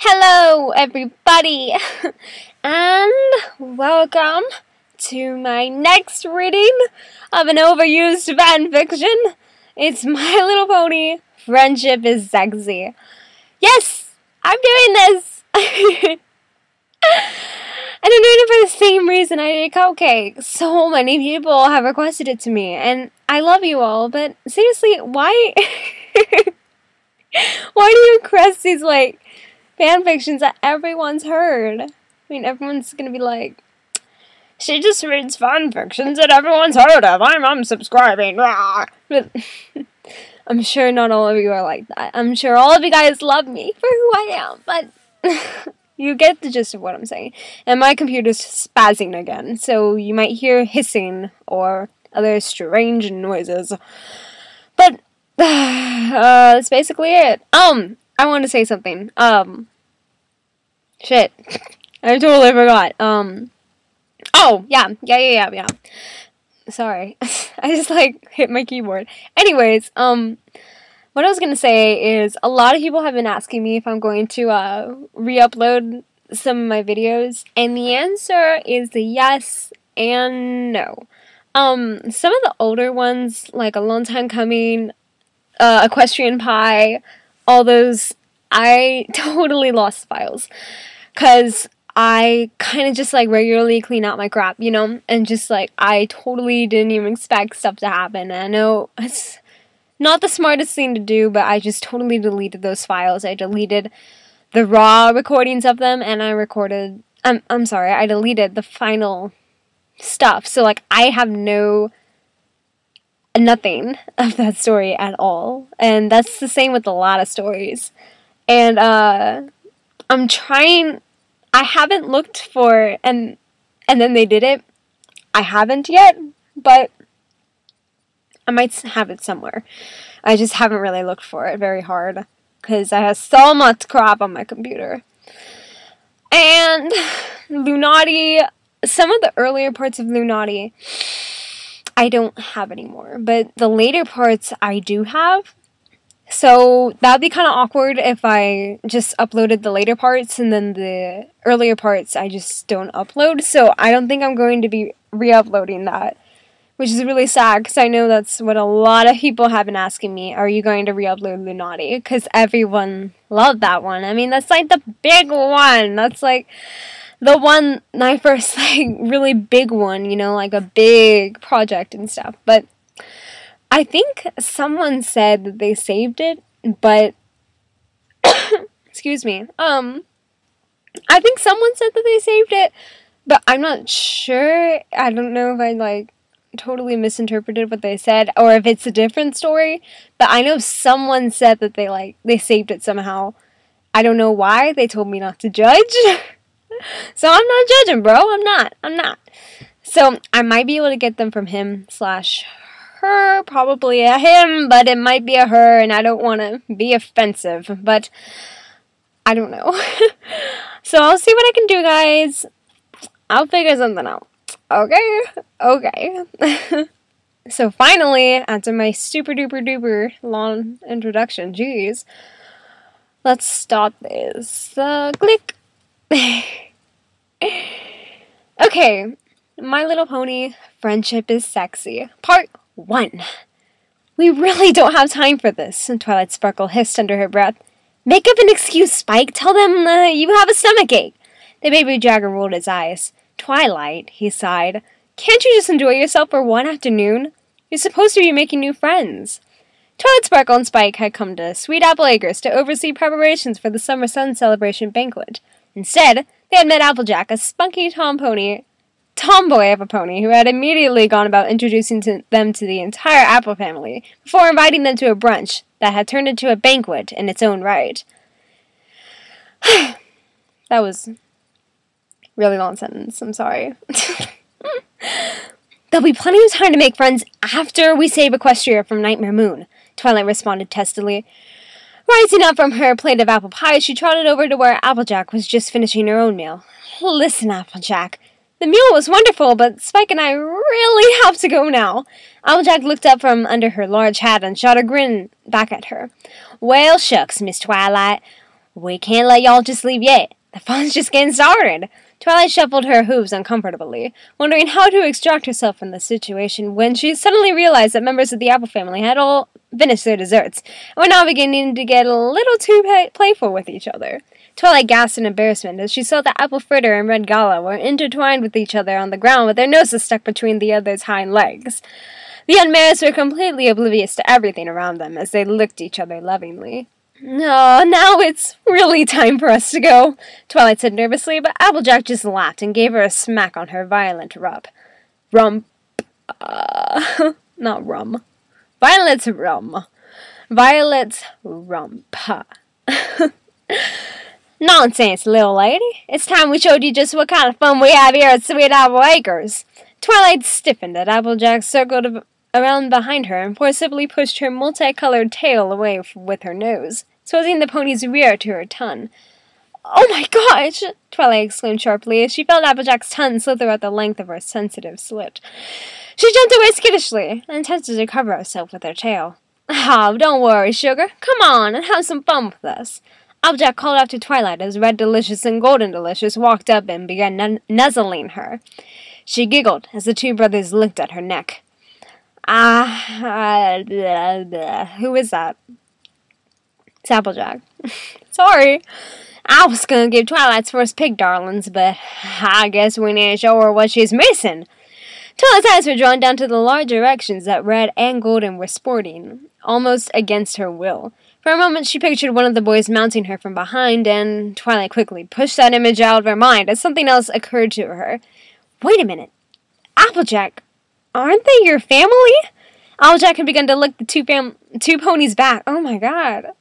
Hello, everybody, and welcome to my next reading of an overused fanfiction. It's My Little Pony, Friendship is Sexy. Yes, I'm doing this! And I'm doing it for the same reason I did Cupcake. So many people have requested it to me, and I love you all, but seriously, why? Why do you request these, fanfictions that everyone's heard? I mean, everyone's gonna be like, she just reads fanfictions that everyone's heard of. I'm unsubscribing. But I'm sure not all of you are like that. I'm sure all of you guys love me for who I am, but you get the gist of what I'm saying. And my computer's spazzing again, so you might hear hissing or other strange noises. But that's basically it. I want to say something. Shit. I totally forgot. Oh, yeah. Sorry. I just, hit my keyboard. Anyways, what I was gonna say is a lot of people have been asking me if I'm going to, re-upload some of my videos, and the answer is yes and no. Some of the older ones, like A Long Time Coming, Equestrian Pie, all those, I totally lost files, because I kind of just, regularly clean out my crap, you know, and just, I totally didn't even expect stuff to happen, and I know it's not the smartest thing to do, but I just totally deleted those files. I deleted the raw recordings of them, and I deleted the final stuff, so, I have nothing of that story at all, and that's the same with a lot of stories. And I'm trying. I haven't looked for and then they did it. I haven't yet, but I might have it somewhere. I just haven't really looked for it very hard because I have so much crap on my computer. And Lunati, some of the earlier parts of Lunati I don't have anymore, but the later parts I do have. So that'd be kind of awkward if I just uploaded the later parts and then the earlier parts I just don't upload. So I don't think I'm going to be re-uploading that, which is really sad because I know that's what a lot of people have been asking me. Are you going to re-upload Lunati? Because everyone loved that one. I mean, that's the big one. That's the one, my first really big one, you know, a big project and stuff. But I think someone said that they saved it, but excuse me. I think someone said that they saved it, but I'm not sure. I don't know if I totally misinterpreted what they said or if it's a different story, but I know someone said that they saved it somehow. I don't know why. They told me not to judge. So I'm not judging, bro. I'm not. So I might be able to get them from him/her, probably a him, but it might be a her, and I don't want to be offensive, but I don't know. So I'll see what I can do, guys. I'll figure something out. Okay. So finally, after my super duper duper long introduction, jeez, let's start this. Click. Okay, My Little Pony, Friendship is Sexy, Part 1. We really don't have time for this, Twilight Sparkle hissed under her breath. Make up an excuse, Spike. Tell them you have a stomachache. The baby dragon rolled his eyes. Twilight, he sighed. Can't you just enjoy yourself for one afternoon? You're supposed to be making new friends. Twilight Sparkle and Spike had come to Sweet Apple Acres to oversee preparations for the Summer Sun Celebration banquet. Instead, they had met Applejack, a spunky tomboy of a pony, who had immediately gone about introducing them to the entire Apple family, before inviting them to a brunch that had turned into a banquet in its own right. That was a really long sentence, I'm sorry. There'll be plenty of time to make friends after we save Equestria from Nightmare Moon, Twilight responded testily. Rising up from her plate of apple pie, she trotted over to where Applejack was just finishing her own meal. Listen, Applejack, the meal was wonderful, but Spike and I really have to go now. Applejack looked up from under her large hat and shot a grin back at her. Well, shucks, Miss Twilight. We can't let y'all just leave yet. The fun's just getting started. Twilight shuffled her hooves uncomfortably, wondering how to extract herself from the situation when she suddenly realized that members of the Apple family had all finished their desserts and were now beginning to get a little too playful with each other. Twilight gasped in embarrassment as she saw that Apple Fritter and Red Gala were intertwined with each other on the ground with their noses stuck between the other's hind legs. The unmarrieds were completely oblivious to everything around them as they licked each other lovingly. "Oh, now it's really time for us to go," Twilight said nervously, but Applejack just laughed and gave her a smack on her violent rump. Not rum. Violet's rum. Violet's rump. "Nonsense, little lady. It's time we showed you just what kind of fun we have here at Sweet Apple Acres." Twilight stiffened as Applejack circled around behind her and forcibly pushed her multicolored tail away with her nose, exposing the pony's rear to her tongue. "Oh my gosh!" Twilight exclaimed sharply as she felt Applejack's tongue slither out the length of her sensitive slit. She jumped away skittishly and attempted to cover herself with her tail. "Oh, don't worry, sugar. Come on and have some fun with us." Applejack called after Twilight as Red Delicious and Golden Delicious walked up and began nuzzling her. She giggled as the two brothers looked at her neck. Who is that?" "It's Applejack." "Sorry. I was gonna give Twilight's first pig darlings, but I guess we need to show her what she's missing." Twilight's eyes were drawn down to the large erections that Red and Golden were sporting, almost against her will. For a moment she pictured one of the boys mounting her from behind, and Twilight quickly pushed that image out of her mind as something else occurred to her. "Wait a minute. Applejack, aren't they your family?" Applejack had begun to lick the two ponies back. Oh my god.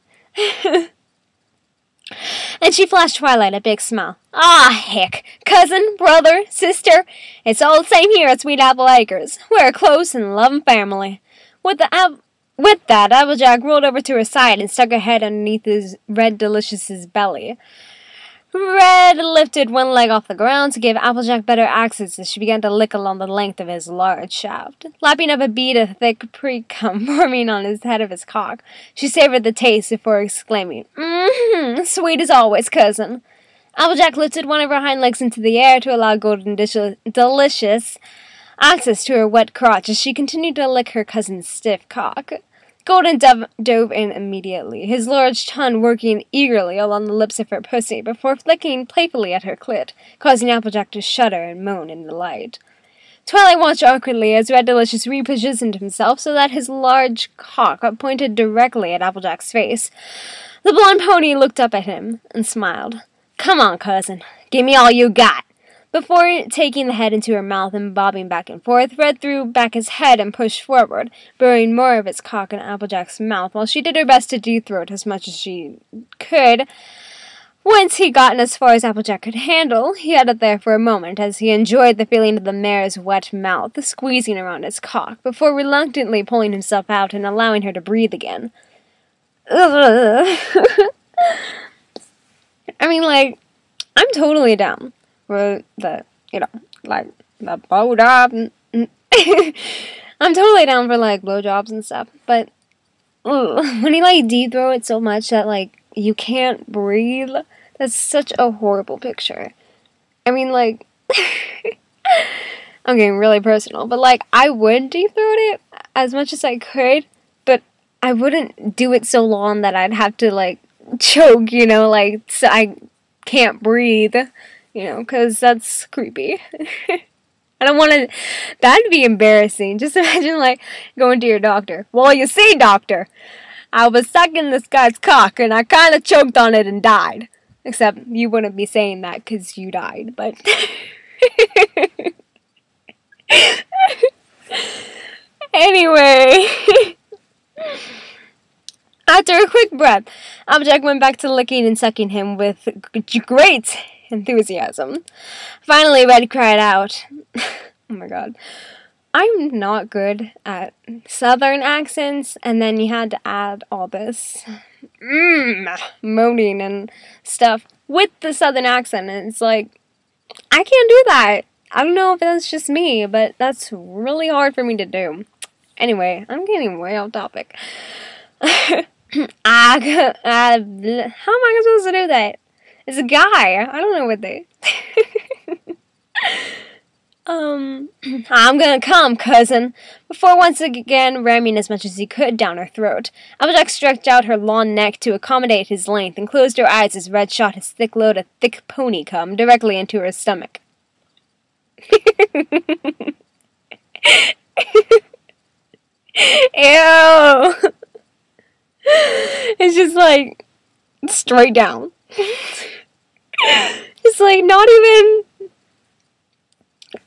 And she flashed Twilight a big smile. "Ah, heck. Cousin, brother, sister, it's all the same here at Sweet Apple Acres. We're a close and loving family." With that, Applejack rolled over to her side and stuck her head underneath his Red Delicious's belly. Red lifted one leg off the ground to give Applejack better access as she began to lick along the length of his large shaft, lapping up a bead of thick pre-cum forming on his head of his cock. She savored the taste before exclaiming, "Sweet as always, cousin." Applejack lifted one of her hind legs into the air to allow Golden Delicious access to her wet crotch as she continued to lick her cousin's stiff cock. Golden dove in immediately, his large tongue working eagerly along the lips of her pussy before flicking playfully at her clit, causing Applejack to shudder and moan in delight. Twilight watched awkwardly as Red Delicious repositioned himself so that his large cock pointed directly at Applejack's face. The blonde pony looked up at him and smiled. "Come on, cousin. Give me all you got." Before taking the head into her mouth and bobbing back and forth, Red threw back his head and pushed forward, burying more of its cock in Applejack's mouth while she did her best to de-throat as much as she could. Once he gotten as far as Applejack could handle, he had it there for a moment as he enjoyed the feeling of the mare's wet mouth squeezing around his cock, before reluctantly pulling himself out and allowing her to breathe again. Ugh. I mean, like, I'm totally down for the, the blowjob. I'm totally down for, blowjobs and stuff, but when he, de-throw it so much that, you can't breathe, that's such a horrible picture. I mean, I'm getting really personal, but, I would de-throat it as much as I could, but I wouldn't do it so long that I'd have to, choke, so I can't breathe, because that's creepy. I don't want to, that'd be embarrassing. Just imagine, going to your doctor. "Well, you see, doctor, I was sucking this guy's cock, and I kind of choked on it and died." Except you wouldn't be saying that because you died, but... Anyway... After a quick breath, Applejack went back to licking and sucking him with great enthusiasm. Finally, Red cried out, "Oh my god. I'm not good at southern accents," and then you had to add all this moaning and stuff with the southern accent, and it's I can't do that. I don't know if that's just me, but that's really hard for me to do. Anyway, I'm getting way off topic. how am I supposed to do that? It's a guy. I don't know what they... I'm gonna come, cousin. Before once again ramming as much as he could down her throat, Applejack stretched out her long neck to accommodate his length and closed her eyes as Red shot his thick load of thick pony cum directly into her stomach. Ew! It's just like straight down. It's like not even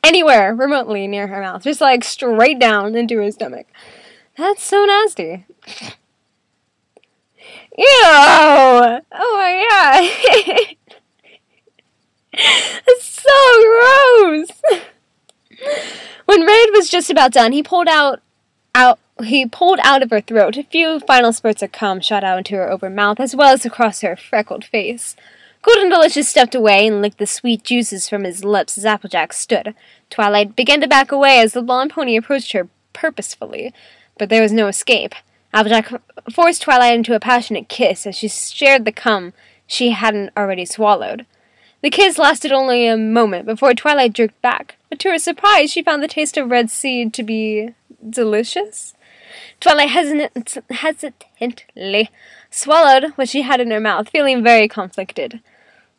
anywhere remotely near her mouth. Just like straight down into her stomach. That's so nasty. Ew! Oh my god! It's so gross! When Red was just about done, he pulled out of her throat. A few final spurts of cum shot out into her open mouth, as well as across her freckled face. Golden Delicious stepped away and licked the sweet juices from his lips as Applejack stood. Twilight began to back away as the blonde pony approached her purposefully, but there was no escape. Applejack forced Twilight into a passionate kiss as she shared the cum she hadn't already swallowed. The kiss lasted only a moment before Twilight jerked back, but to her surprise she found the taste of red seed to be delicious. Twilight hesitantly swallowed what she had in her mouth, feeling very conflicted.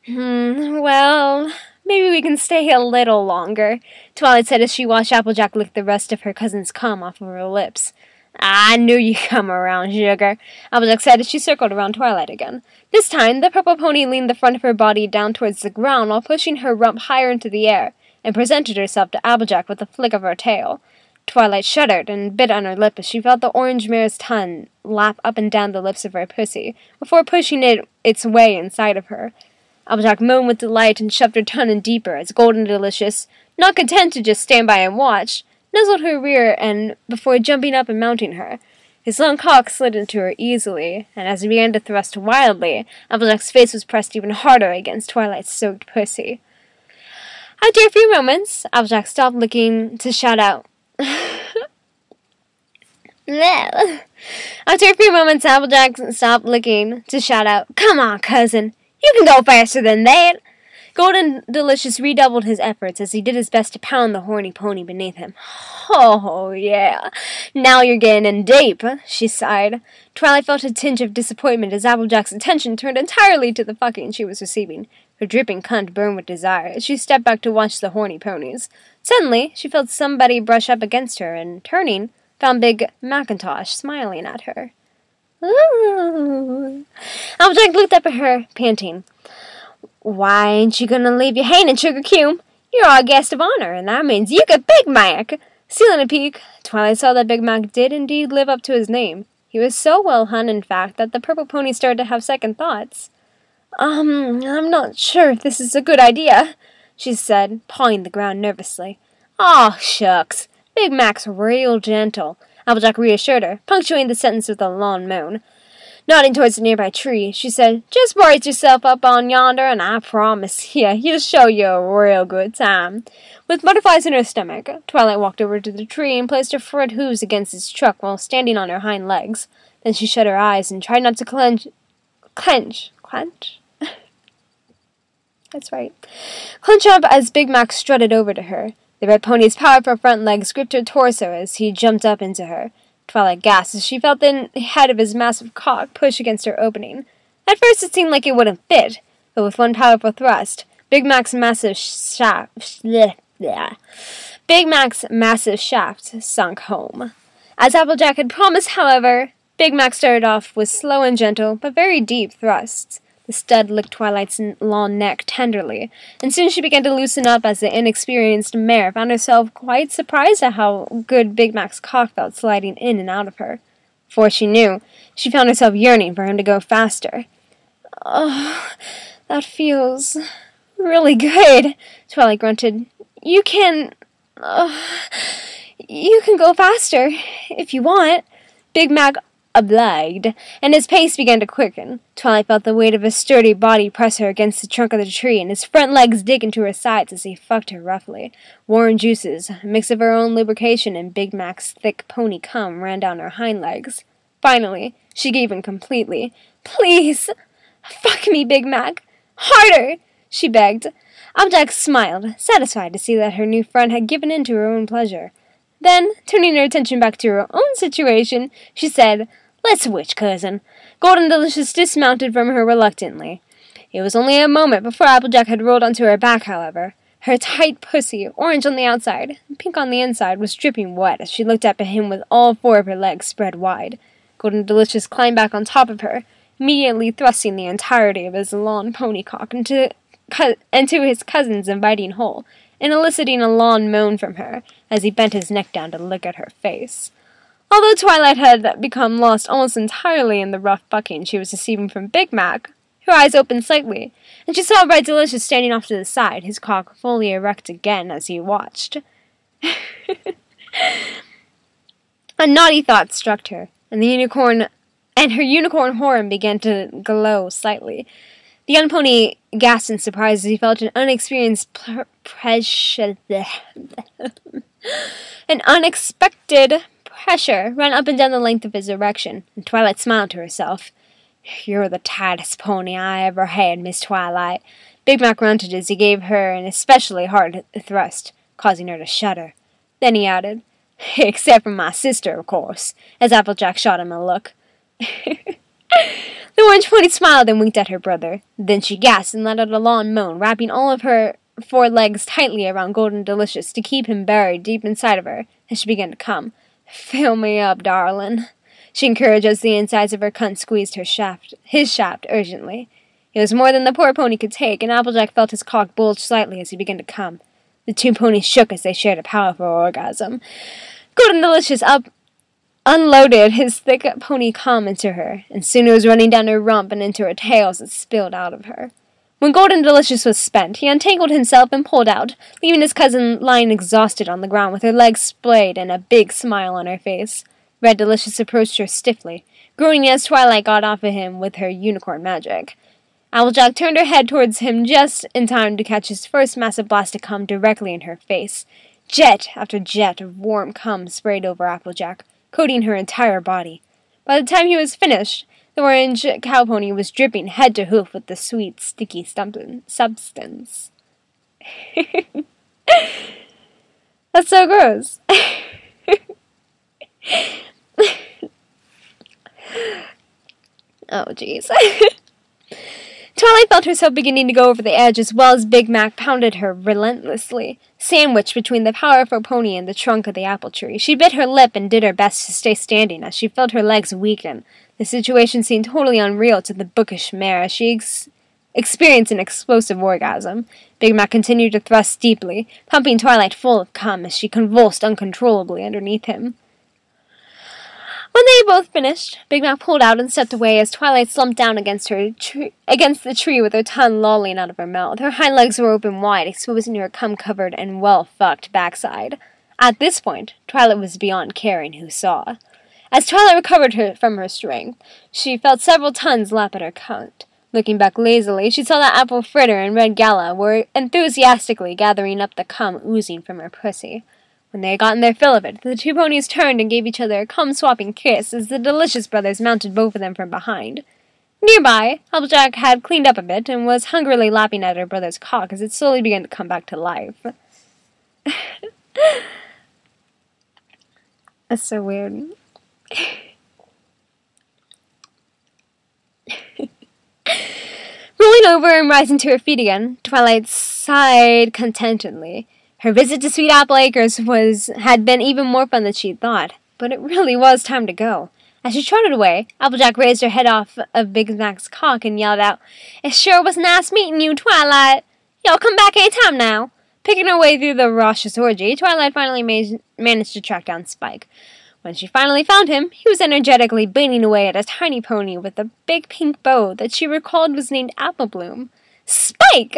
Well, maybe we can stay a little longer, Twilight said as she watched Applejack lick the rest of her cousin's cum off of her lips. I knew you'd come around, sugar, Applejack said as she circled around Twilight again. This time, the purple pony leaned the front of her body down towards the ground while pushing her rump higher into the air, and presented herself to Applejack with a flick of her tail. Twilight shuddered and bit on her lip as she felt the orange mare's tongue lap up and down the lips of her pussy, before pushing its way inside of her. Applejack moaned with delight and shoved her tongue in deeper as Golden Delicious, not content to just stand by and watch, nuzzled her rear end before jumping up and mounting her. His long cock slid into her easily, and as he began to thrust wildly, Applejack's face was pressed even harder against Twilight's soaked pussy. After a few moments, Applejack stopped licking to shout out. After a few moments, Applejack stopped licking to shout out, "Come on, cousin! You can go faster than that!" Golden Delicious redoubled his efforts as he did his best to pound the horny pony beneath him. "Oh, yeah. Now you're getting in deep," she sighed. Twilight felt a tinge of disappointment as Applejack's attention turned entirely to the fucking she was receiving. Her dripping cunt burned with desire as she stepped back to watch the horny ponies. Suddenly, she felt somebody brush up against her and, turning, found Big Macintosh smiling at her. Ooh. Applejack looked up at her, panting. "Why ain't you gonna leave you hanging, Sugar Cube? You're our guest of honor, and that means you get Big Mac." Stealing a peek, Twilight saw that Big Mac did indeed live up to his name. He was so well hung, in fact, that the purple pony started to have second thoughts. I'm not sure if this is a good idea," she said, pawing the ground nervously. "Aw, shucks. Big Mac's real gentle," Applejack reassured her, punctuating the sentence with a long moan. Nodding towards a nearby tree, she said, "Just brace yourself up on yonder, and I promise you, he'll show you a real good time." With butterflies in her stomach, Twilight walked over to the tree and placed her front hooves against its trunk while standing on her hind legs. Then she shut her eyes and tried not to clench? That's right. Clench up as Big Mac strutted over to her. The red pony's powerful front legs gripped her torso as he jumped up into her. Twilight gasped as she felt the head of his massive cock push against her opening. At first it seemed like it wouldn't fit, but with one powerful thrust, Big Mac's massive shaft sunk home. As Applejack had promised, however, Big Mac started off with slow and gentle, but very deep thrusts. The stud licked Twilight's long neck tenderly, and soon she began to loosen up as the inexperienced mare found herself quite surprised at how good Big Mac's cock felt sliding in and out of her. Before she knew, she found herself yearning for him to go faster. "Oh, that feels really good," Twilight grunted. You can go faster, if you want." Big Mac obliged, and his pace began to quicken. Twilight felt the weight of his sturdy body press her against the trunk of the tree, and his front legs dig into her sides as he fucked her roughly. Warm juices, a mix of her own lubrication and Big Mac's thick pony cum, ran down her hind legs. Finally, she gave in completely. "Please, fuck me, Big Mac. Harder!" she begged. Applejack smiled, satisfied to see that her new friend had given in to her own pleasure. Then, turning her attention back to her own situation, she said, "Let's switch, cousin." Golden Delicious dismounted from her reluctantly. It was only a moment before Applejack had rolled onto her back, however. Her tight pussy, orange on the outside and pink on the inside, was dripping wet as she looked up at him with all four of her legs spread wide. Golden Delicious climbed back on top of her, immediately thrusting the entirety of his long pony cock into his cousin's inviting hole, and eliciting a long moan from her as he bent his neck down to look at her face. Although Twilight had become lost almost entirely in the rough bucking she was receiving from Big Mac, her eyes opened slightly, and she saw Bright Delicious standing off to the side, his cock fully erect again as he watched. A naughty thought struck her, and her unicorn horn began to glow slightly. The young pony gasped in surprise as he felt an unexpected pressure run up and down the length of his erection, and Twilight smiled to herself. "You're the tightest pony I ever had, Miss Twilight." Big Mac grunted as he gave her an especially hard thrust, causing her to shudder. Then he added, "Except for my sister, of course," as Applejack shot him a look. The orange pony smiled and winked at her brother. Then she gasped and let out a long moan, wrapping all of her four legs tightly around Golden Delicious to keep him buried deep inside of her as she began to come. "Fill me up, darling," she encouraged as the insides of her cunt squeezed his shaft urgently. It was more than the poor pony could take, and Applejack felt his cock bulge slightly as he began to come. The two ponies shook as they shared a powerful orgasm. Golden Delicious unloaded his thick pony cum into her, and soon it was running down her rump and into her tail as it spilled out of her. When Golden Delicious was spent, he untangled himself and pulled out, leaving his cousin lying exhausted on the ground with her legs splayed and a big smile on her face. Red Delicious approached her stiffly, groaning as Twilight got off of him with her unicorn magic. Applejack turned her head towards him just in time to catch his first massive blast of cum directly in her face. Jet after jet of warm cum sprayed over Applejack, coating her entire body. By the time he was finished, the orange cow pony was dripping head to hoof with the sweet, sticky substance. That's so gross. Oh, jeez. Twilight felt herself beginning to go over the edge as well as Big Mac pounded her relentlessly. Sandwiched between the powerful pony and the trunk of the apple tree, she bit her lip and did her best to stay standing as she felt her legs weaken. The situation seemed totally unreal to the bookish mare as she experienced an explosive orgasm. Big Mac continued to thrust deeply, pumping Twilight full of cum as she convulsed uncontrollably underneath him. When they both finished, Big Mac pulled out and stepped away as Twilight slumped down against the tree with her tongue lolling out of her mouth. Her hind legs were open wide, exposing her cum-covered and well-fucked backside. At this point, Twilight was beyond caring who saw. As Twilight recovered from her strength, she felt several tons lap at her cunt. Looking back lazily, she saw that Apple Fritter and Red Gala were enthusiastically gathering up the cum oozing from her pussy. When they had gotten their fill of it, the two ponies turned and gave each other a cum-swapping kiss as the Delicious brothers mounted both of them from behind. Nearby, Applejack had cleaned up a bit and was hungrily lapping at her brother's cock as it slowly began to come back to life. That's so weird. Rolling over and rising to her feet again, Twilight sighed contentedly. Her visit to Sweet Apple Acres had been even more fun than she'd thought, but it really was time to go. As she trotted away, Applejack raised her head off of Big Mac's cock and yelled out, "It sure was nice meeting you, Twilight. Y'all come back any time now." Picking her way through the raucous orgy, Twilight finally managed to track down Spike. When she finally found him, he was energetically beating away at a tiny pony with a big pink bow that she recalled was named Apple Bloom. "Spike!"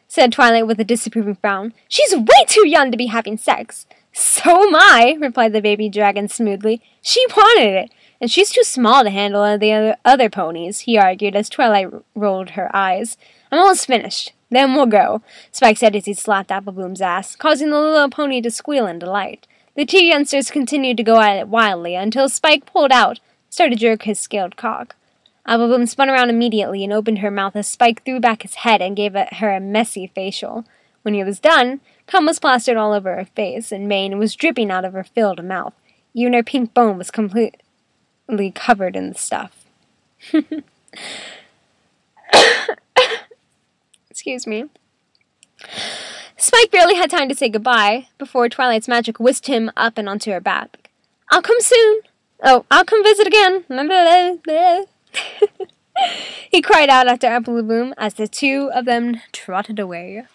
said Twilight with a disapproving frown. "She's way too young to be having sex." "So am I," replied the baby dragon smoothly. "She wanted it, and she's too small to handle the other ponies," he argued as Twilight rolled her eyes. "I'm almost finished. Then we'll go," Spike said as he slapped Apple Bloom's ass, causing the little pony to squeal in delight. The two youngsters continued to go at it wildly until Spike pulled out, started to jerk his scaled cock. Applebloom spun around immediately and opened her mouth as Spike threw back his head and gave her a messy facial. When he was done, cum was plastered all over her face, and mane was dripping out of her filled mouth. Even her pink bone was completely covered in the stuff. Excuse me. Spike barely had time to say goodbye before Twilight's magic whisked him up and onto her back. "I'll come soon. Oh, I'll come visit again." He cried out after Applebloom as the two of them trotted away.